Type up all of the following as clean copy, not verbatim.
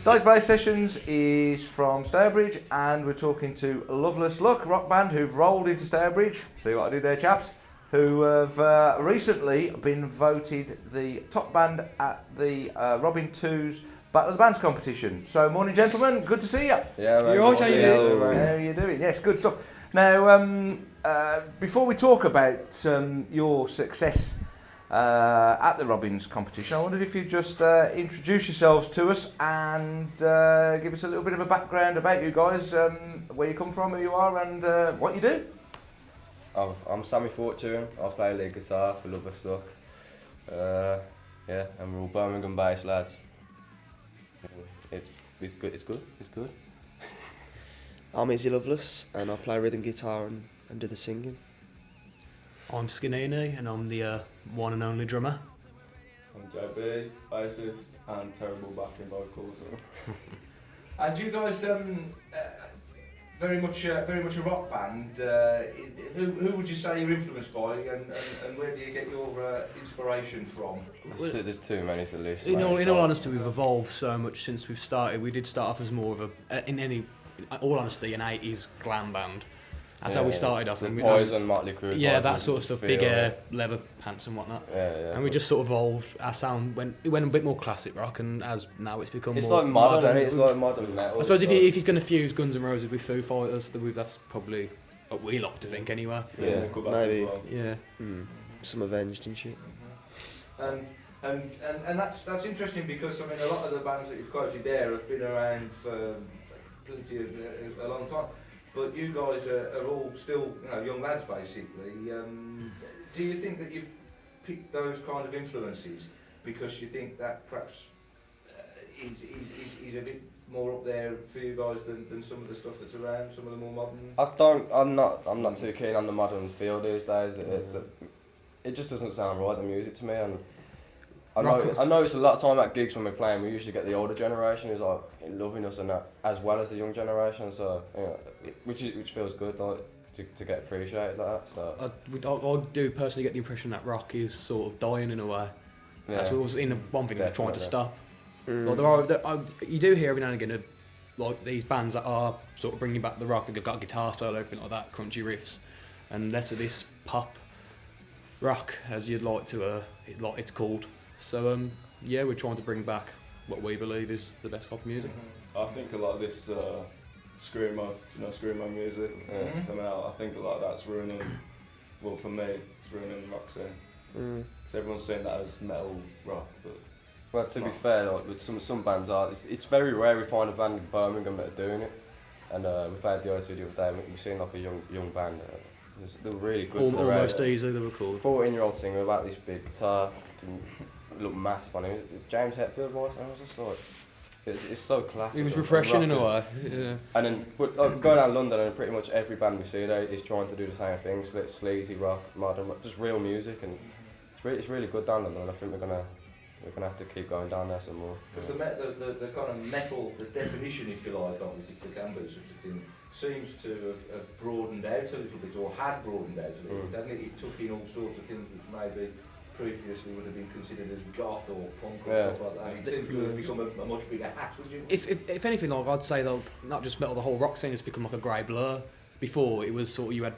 Blaze Bayley Sessions is from Stourbridge, and we're talking to Loveless Luck, rock band who've rolled into Stourbridge. See what I did there, chaps? Who have recently been voted the top band at the Robin 2's Battle of the Bands competition. So, morning, gentlemen. Good to see you. Yeah, mate. You're all right, how you doing? How are you doing? Yes, good stuff. Now, before we talk about your success at the Robins competition, I wondered if you'd just introduce yourselves to us and give us a little bit of a background about you guys, where you come from, who you are, and what you do. I'm Sammy Fortune. I play lead guitar for Loveless Luck. Yeah, and we're all Birmingham based lads. It's good. I'm Izzy Loveless and I play rhythm guitar and do the singing. I'm Skinini and I'm the one and only drummer. I'm JB, bassist and terrible backing vocals. And you guys, very much a rock band. Who would you say you're influenced by, and where do you get your inspiration from? There's too many to list. In all honesty, we've evolved so much since we've started. We did start off as more of in all honesty, an 80s glam band. That's how we started off. And Poison, Motley Crue. Yeah, that sort of stuff. Big hair, leather pants and whatnot. Yeah. And we just sort of evolved. Our sound went a bit more classic rock, and as now it's become it's more like modern. It's like modern metal. I suppose if he's going to fuse Guns N' Roses with Foo Fighters, that's probably what we like to think anyway. Yeah, maybe. Well. Yeah. Some Avenged and shit. And that's interesting because I mean a lot of the bands that you've quoted there have been around for plenty of a long time. But you guys are all still, young lads basically. Do you think that you've picked those kind of influences because you think that perhaps is a bit more up there for you guys than some of the stuff that's around, some of the more modern? I'm not too keen on the modern feel these days. It just doesn't sound right, the music to me, and I notice a lot of time at gigs when we're playing, we usually get the older generation who's like loving us and that, as well as the young generation. So which feels good, like to get appreciated like that. So I do personally get the impression that rock is sort of dying in a way. Yeah. That's what was one thing we're trying to stop. Like you do hear every now and again like these bands that are sort of bringing back the rock. They've got guitar style, everything like that, crunchy riffs, and less of this pop rock as you'd like to. It's called. So we're trying to bring back what we believe is the best type of music. I think a lot of this screamo music coming out. I think a lot of that's ruining. Well, for me, it's ruining the rock scene. Because everyone's saying that as metal rock, but. Well, to be fair, like with some bands it's very rare we find a band in Birmingham that are doing it. And we played the O2 the other day. We've seen like a young band. They were really good. Almost easy, they were called. 14-year-old singer about this big guitar. Looked massive on him. James Hetfield voice, and I was just like, it's so classic. It was refreshing in a way. Yeah. And then, go down London, and pretty much every band we see there is trying to do the same thing. So it's sleazy rock, modern rock, just real music, and it's really good down London. And I think we're gonna have to keep going down there some more. Because the kind of metal, the definition, if you like, of it, if there can be such a thing, seems to have broadened out a little bit, or had broadened out a little bit, hasn't it? It took in all sorts of things which maybe previously would have been considered as goth or punk or stuff like that. It seems to have become a much bigger hat, would you? If anything, like I'd say though, not just metal, the whole rock scene has become like a grey blur. Before it was sort of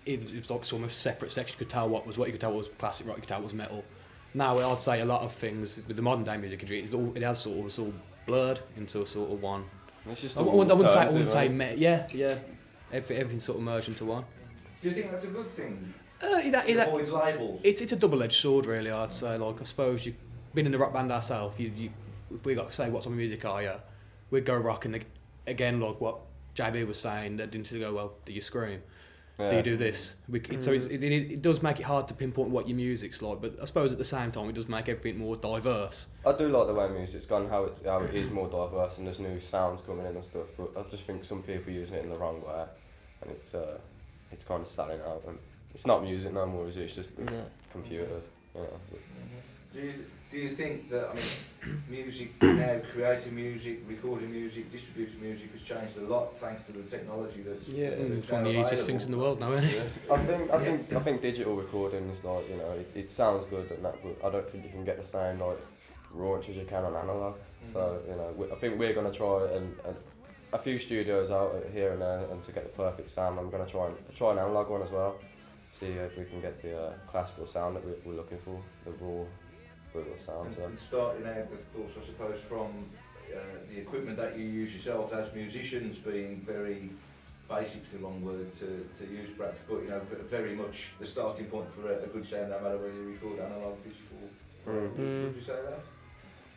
it was like almost separate sections. You could tell what you could tell was classic rock, you could tell what was metal. Now I'd say a lot of things with the modern day music industry, it has sort of blurred into a sort of one. It's just I wouldn't say everything's sort of merged into one. Do you think that's a good thing? It avoids labels. It's a double-edged sword, really. I'd say. Like I suppose you've been in the rock band ourselves. If we got to say what type of music are you, we'd go rock, and again, like what JB was saying, they didn't go, well, do you scream? Do you do this? So it does make it hard to pinpoint what your music's like, but I suppose at the same time it does make everything more diverse. I do like the way music's gone, how it is more diverse and there's new sounds coming in and stuff, but I just think some people using it in the wrong way, and it's kind of selling out, and it's not music no more, is it? It's just computers, you know. Do you think that, I mean, music now, creating music, recording music, distributing music has changed a lot thanks to the technology that's It's one of the easiest things in the world now, isn't it? I think digital recording is like, you know, it sounds good and that, but I don't think you can get the same like raunch as you can on analog. So you know, I think we're gonna try and a few studios out here and there, and to get the perfect sound, I'm gonna try an analog one as well. See if we can get the classical sound that we're looking for, the raw sound. And starting out, of course, I suppose from the equipment that you use yourselves as musicians being very basic's the wrong word to use perhaps, but you know, very much the starting point for a good sound, no matter whether you record analog, digital. Would you say that?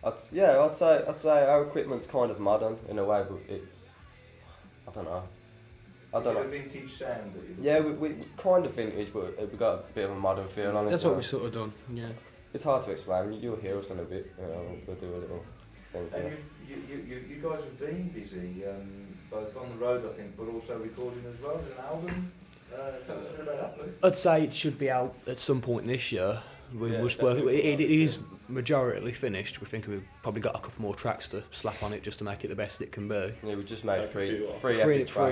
I'd say our equipment's kind of modern in a way, but it's, I don't know. Is it a vintage sound that you do? Yeah, we kind of vintage, but we've got a bit of a modern feel on it. That's what we've sort of done, yeah. It's hard to explain. You'll hear us in a bit. You know, we'll do a little thing. And you guys have been busy, both on the road, I think, but also recording as well. There's an album. Tell us a bit about that, please. I'd say it should be out at some point this year. It is majority finished. We think we've probably got a couple more tracks to slap on it just to make it the best it can be. Yeah, we just made three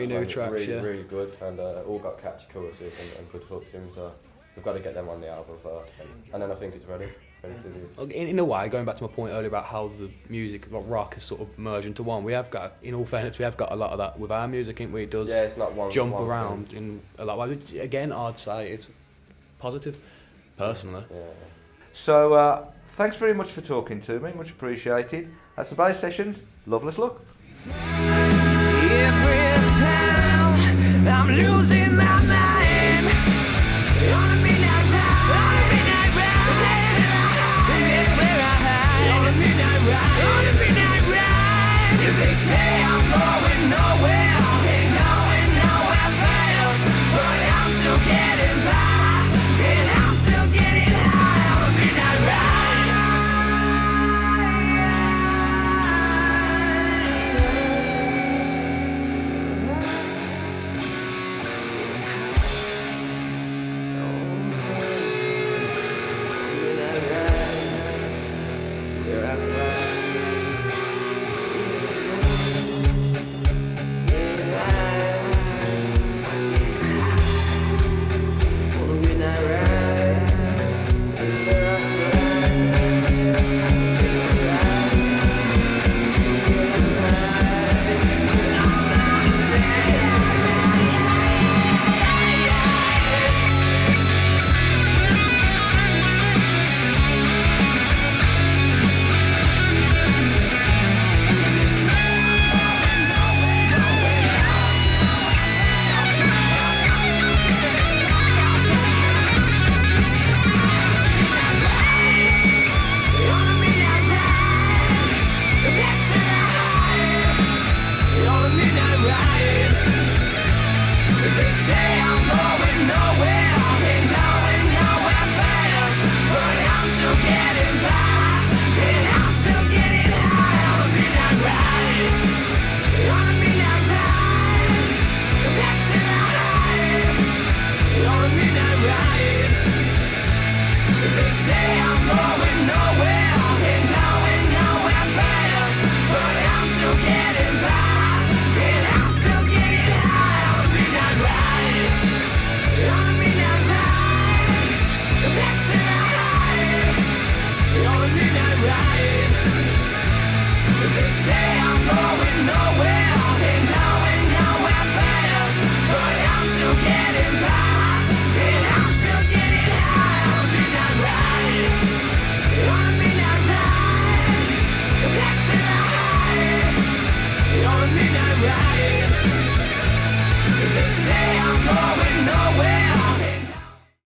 new tracks, really good, and all got catchy choruses and good hooks in. So we've got to get them on the album first, and then I think it's ready to do. In a way, going back to my point earlier about how the music, like rock, has sort of merged into one, we have got, in all fairness, we have got a lot of that with our music, ain't we? It does it's not one jump one around thing. in a lot of ways. Again, I'd say it's positive, personally. Yeah. So, thanks very much for talking to me, much appreciated. That's the Bass Sessions. Loveless Luck. Every time I'm losing my mind on a midnight ride, on a midnight ride, that's where I hide, on a midnight ride, on a midnight ride. They say I'm going nowhere.